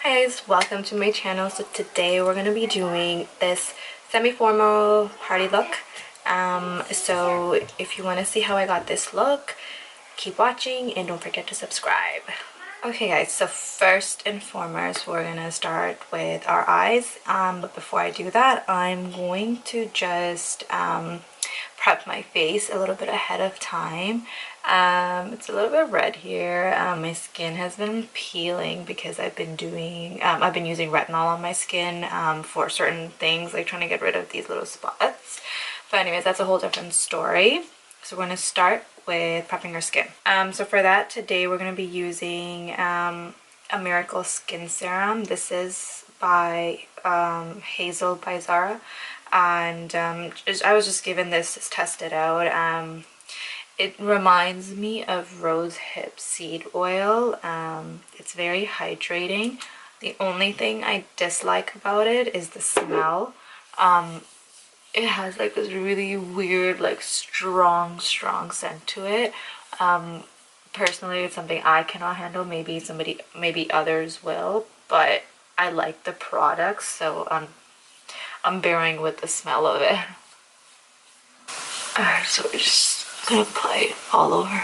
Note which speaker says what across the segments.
Speaker 1: Guys, welcome to my channel. So today we're going to be doing this semi-formal party look. So if you want to see how I got this look, keep watching and don't forget to subscribe. Okay guys, so first and foremost we're going to start with our eyes, but before I do that I'm going to just prep my face a little bit ahead of time. It's a little bit red here. My skin has been peeling because I've been using retinol on my skin for certain things, like trying to get rid of these little spots. But anyways, that's a whole different story. So we're going to start with prepping our skin. So for that, today we're going to be using a Miracle Skin Serum. This is by Hazel by Zara. And I was just given this to test it out. It reminds me of rose hip seed oil. It's very hydrating. The only thing I dislike about it is the smell. It has like this really weird, like strong scent to it. Personally, it's something I cannot handle. Maybe others will, but I like the product, so I'm bearing with the smell of it. Alright, so we're just gonna apply it all over.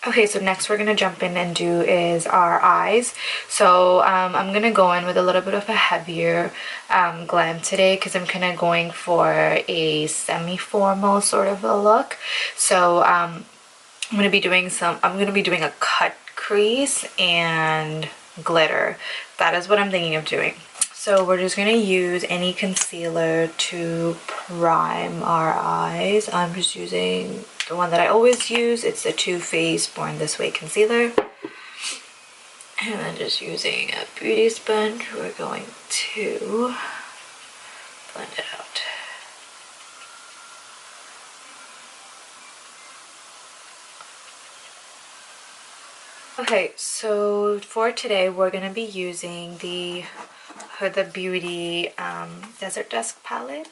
Speaker 1: Okay, so next we're gonna jump in and do is our eyes. So I'm gonna go in with a little bit of a heavier glam today because I'm kind of going for a semi-formal sort of a look. So I'm gonna be doing a cut crease and glitter. That is what I'm thinking of doing. So we're just gonna use any concealer to prime our eyes. I'm just using the one that I always use. It's the Too Faced Born This Way concealer. And then just using a beauty sponge, we're going to blend it out. Okay, so for today we're gonna be using the Huda Beauty Desert Dusk palette.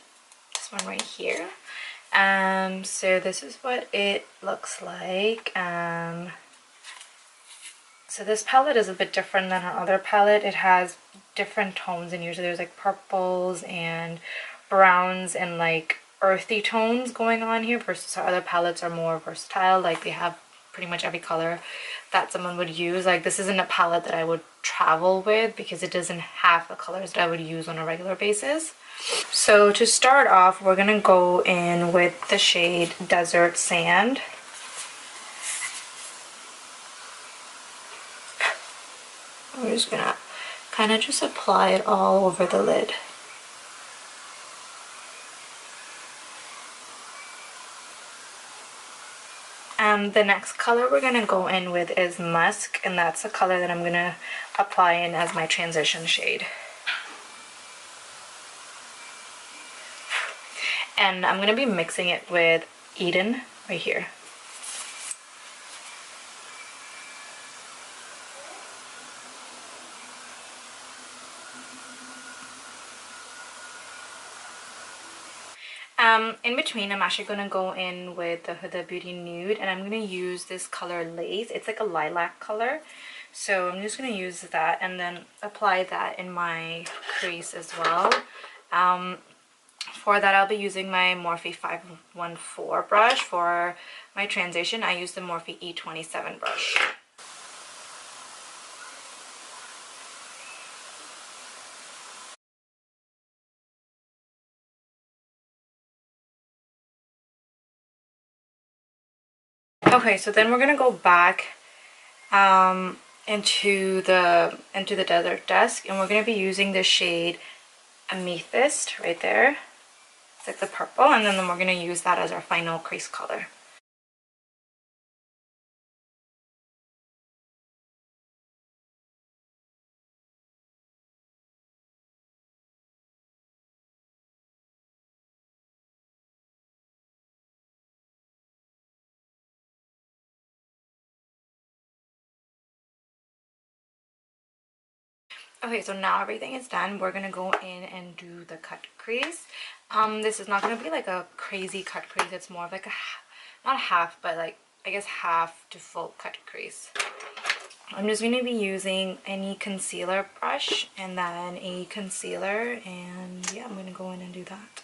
Speaker 1: This one right here. So this is what it looks like. So this palette is a bit different than our other palette. It has different tones, and usually there's like purples and browns and like earthy tones going on here, versus our other palettes are more versatile. Like they have pretty much every color that someone would use. Like this isn't a palette that I would travel with because it doesn't have the colors that I would use on a regular basis. So to start off, we're gonna go in with the shade Desert Sand. We're just gonna kind of just apply it all over the lid. The next color we're gonna go in with is Musk, and that's the color that I'm gonna apply in as my transition shade. And I'm gonna be mixing it with Eden right here. In between, I'm actually going to go in with the Huda Beauty Nude, and I'm going to use this color Lace. It's like a lilac color. So I'm just going to use that and then apply that in my crease as well. For that, I'll be using my Morphe 514 brush. For my transition, I use the Morphe E27 brush. Okay, so then we're gonna go back into the Desert Dusk, and we're gonna be using the shade Amethyst right there. It's like the purple, and then we're gonna use that as our final crease color. Okay, so now everything is done. We're gonna go in and do the cut crease. This is not gonna be like a crazy cut crease. It's more of like a, not half, but like I guess half to full cut crease. I'm just going to be using any concealer brush and then a concealer, and yeah, I'm going to go in and do that.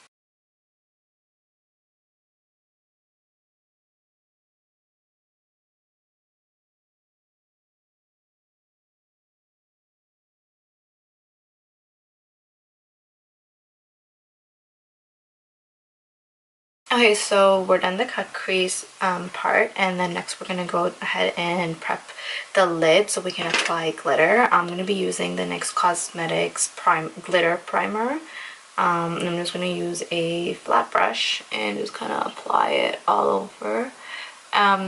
Speaker 1: Okay, so we're done the cut crease part, and then next we're going to go ahead and prep the lid so we can apply glitter. I'm going to be using the NYX Cosmetics Glitter Primer. And I'm just going to use a flat brush and just kind of apply it all over.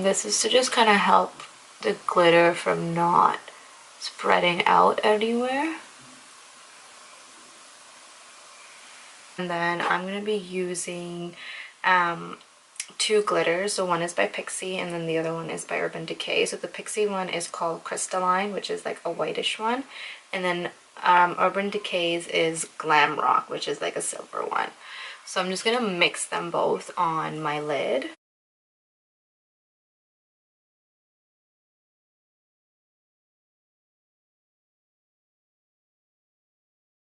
Speaker 1: This is to just kind of help the glitter from not spreading out anywhere. And then I'm going to be using two glitters. So one is by Pixie and then the other one is by Urban Decay. So the Pixie one is called Crystalline, which is like a whitish one. And then Urban Decay's is Glam Rock, which is like a silver one. So I'm just going to mix them both on my lid.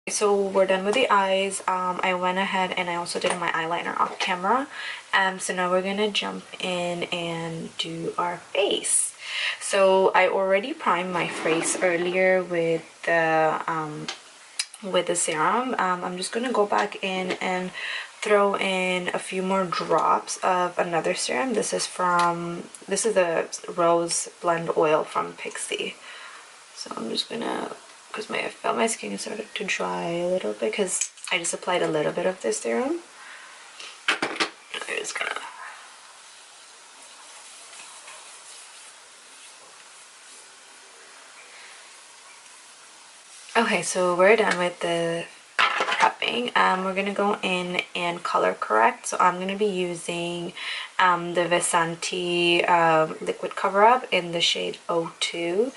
Speaker 1: So we're done with the eyes. I went ahead and I also did my eyeliner off camera. So now we're gonna jump in and do our face. So I already primed my face earlier with the serum. I'm just gonna go back in and throw in a few more drops of another serum. This is the Rose Blend Oil from Pixie. So I'm just gonna, because I felt my skin started to dry a little bit because I just applied a little bit of this serum. I'm just gonna. Okay, so we're done with the prepping. We're gonna go in and color correct. So I'm gonna be using the Visanti liquid cover up in the shade 02.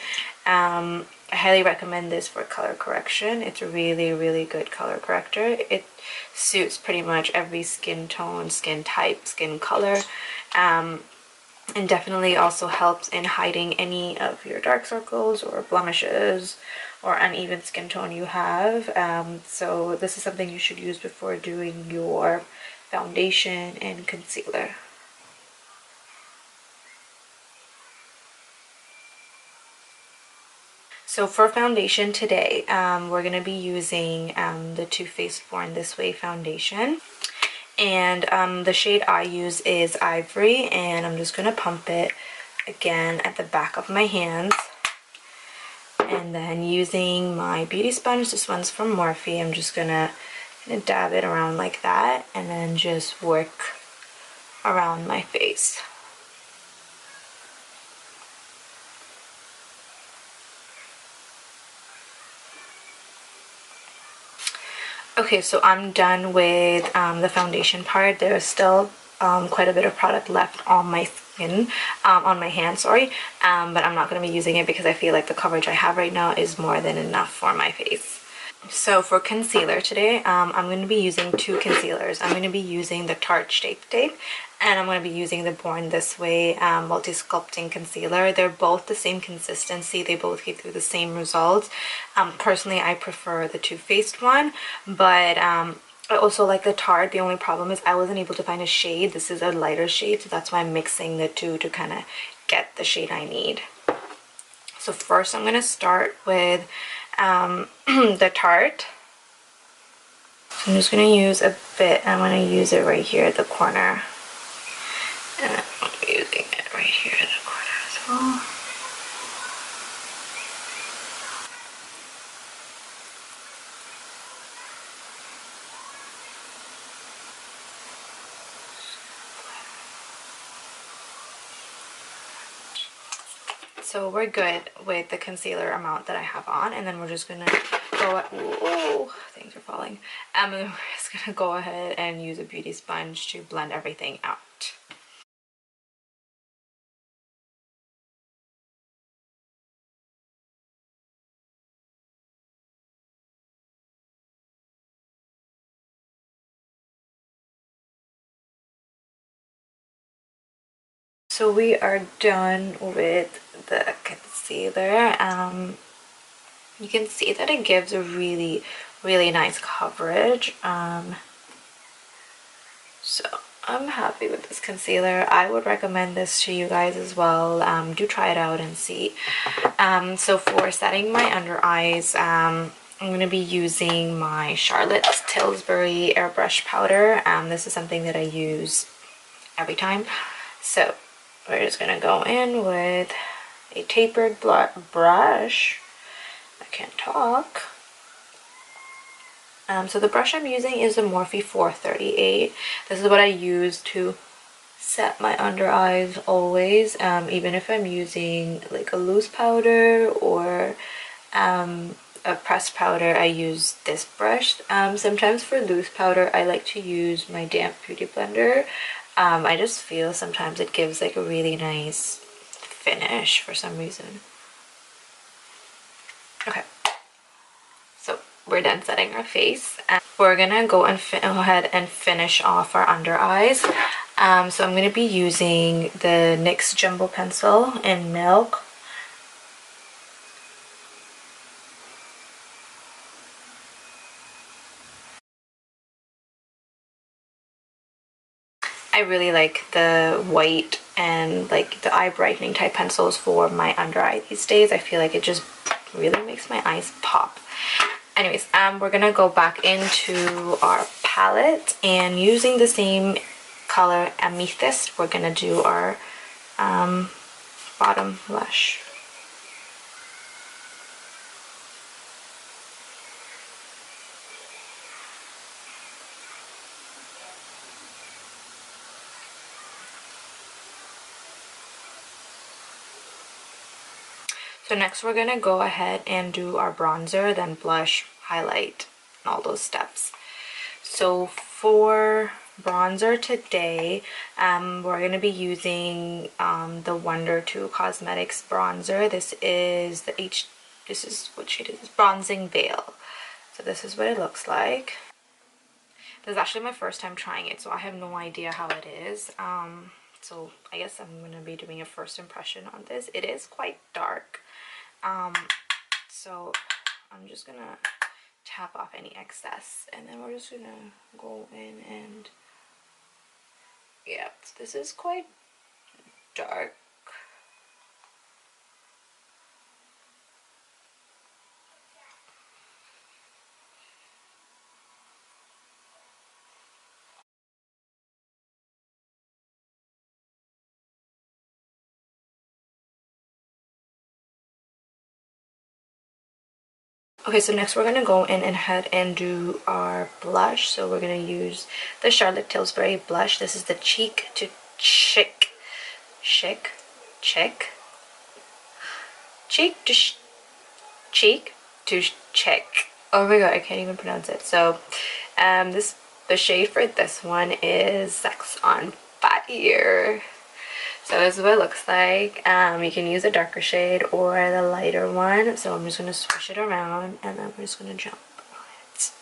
Speaker 1: I highly recommend this for color correction. It's a really good color corrector. It suits pretty much every skin tone, skin type, skin color, and definitely also helps in hiding any of your dark circles or blemishes or uneven skin tone you have. So this is something you should use before doing your foundation and concealer. So for foundation today, we're going to be using the Too Faced Born This Way foundation. And the shade I use is Ivory, and I'm just going to pump it again at the back of my hands. And then using my beauty sponge, this one's from Morphe, I'm just going to dab it around like that and then just work around my face. Okay, so I'm done with the foundation part. There's still quite a bit of product left on my skin, on my hand, sorry, but I'm not going to be using it because I feel like the coverage I have right now is more than enough for my face. So for concealer today, I'm going to be using two concealers. I'm going to be using the Tarte Shape Tape, and I'm going to be using the Born This Way Multi-Sculpting Concealer. They're both the same consistency. They both give you the same results. Personally, I prefer the Too Faced one, but I also like the Tarte. The only problem is I wasn't able to find a shade. This is a lighter shade, so that's why I'm mixing the two to kind of get the shade I need. So first I'm going to start with the Tarte. So I'm just going to use a bit. I'm going to use it right here at the corner. And I'm using it right here at the corner as well. So we're good with the concealer amount that I have on, and then we're just gonna go, ooh, things are falling. And then we're just gonna go ahead and use a beauty sponge to blend everything out. So we are done with the concealer. You can see that it gives a really, really nice coverage. So I'm happy with this concealer. I would recommend this to you guys as well. Do try it out and see. So for setting my under eyes, I'm going to be using my Charlotte Tilbury airbrush powder. This is something that I use every time. So we're just going to go in with a tapered brush. I can't talk. So the brush I'm using is the Morphe 438. This is what I use to set my under eyes always, even if I'm using like a loose powder or a pressed powder. I use this brush. Sometimes for loose powder I like to use my damp beauty blender. I just feel sometimes it gives like a really nice finish for some reason. Okay, so we're done setting our face. We're gonna go ahead and finish off our under eyes. So I'm gonna be using the NYX Jumbo Pencil in Milk. I really like the white and like the eye brightening type pencils for my under eye these days. I feel like it just really makes my eyes pop. Anyways, we're gonna go back into our palette, and using the same color Amethyst, we're gonna do our bottom blush. So next we're gonna go ahead and do our bronzer, then blush, highlight, and all those steps. So for bronzer today, we're gonna be using the Wonder 2 Cosmetics bronzer. This is what shade is this? Bronzing Veil. So this is what it looks like. This is actually my first time trying it, so I have no idea how it is. So I guess I'm gonna be doing a first impression on this. It is quite dark. So I'm just gonna tap off any excess, and then we're just gonna go in and yeah, this is quite dark. Okay, so next we're gonna go in and head and do our blush. So we're gonna use the Charlotte Tilbury blush. This is the Cheek to Chick Cheek to Check. Oh my god, I can't even pronounce it. So the shade for this one is Sex on Fire. So this is what it looks like. You can use a darker shade or the lighter one. So I'm just going to swish it around, and then we're just going to jump on it.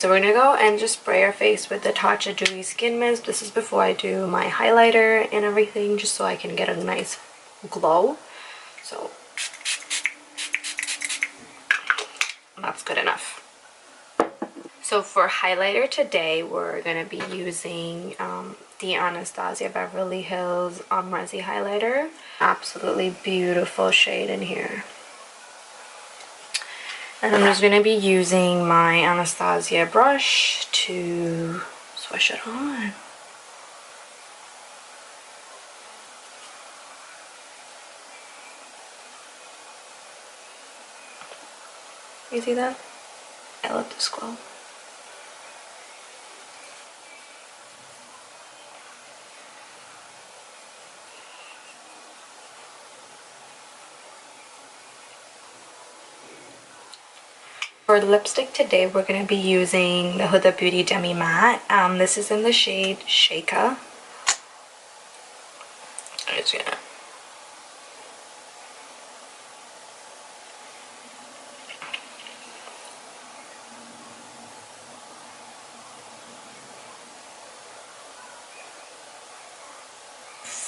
Speaker 1: So we're going to go and just spray our face with the Tatcha Dewy Skin Mist. This is before I do my highlighter and everything, just so I can get a nice glow. So that's good enough. So for highlighter today, we're going to be using the Anastasia Beverly Hills Resi highlighter. Absolutely beautiful shade in here. And I'm just going to be using my Anastasia brush to swish it on. You see that? I love this glow. For the lipstick today, we're going to be using the Huda Beauty Demi Matte. This is in the shade Sheikah. I'm just gonna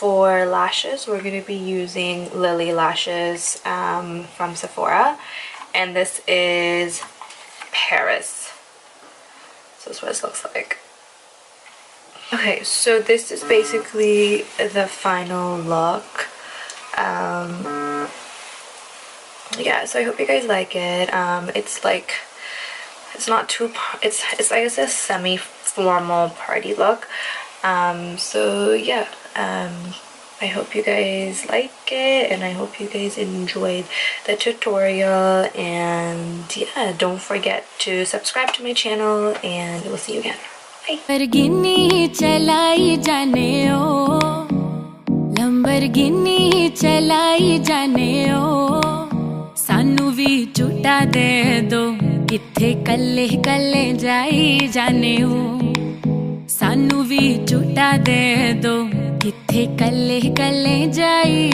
Speaker 1: For lashes, we're going to be using Lily lashes from Sephora, and this is Paris. So this is what it looks like. Okay, so this is basically the final look. Yeah, so I hope you guys like it. It's like, it's not too, it's I guess a semi-formal party look. So yeah, I hope you guys like it, and I hope you guys enjoyed the tutorial. And yeah, don't forget to subscribe to my channel, and we'll see you again. Bye. Lamborghini chalai jaane o, Lamborghini chalai jaane o, सानू भी झूठा दे दो, किथे कल्ले कल्ले जाई जाने हो, सानू भी झूठा दे दो, किथे कल्ले कल्ले जाई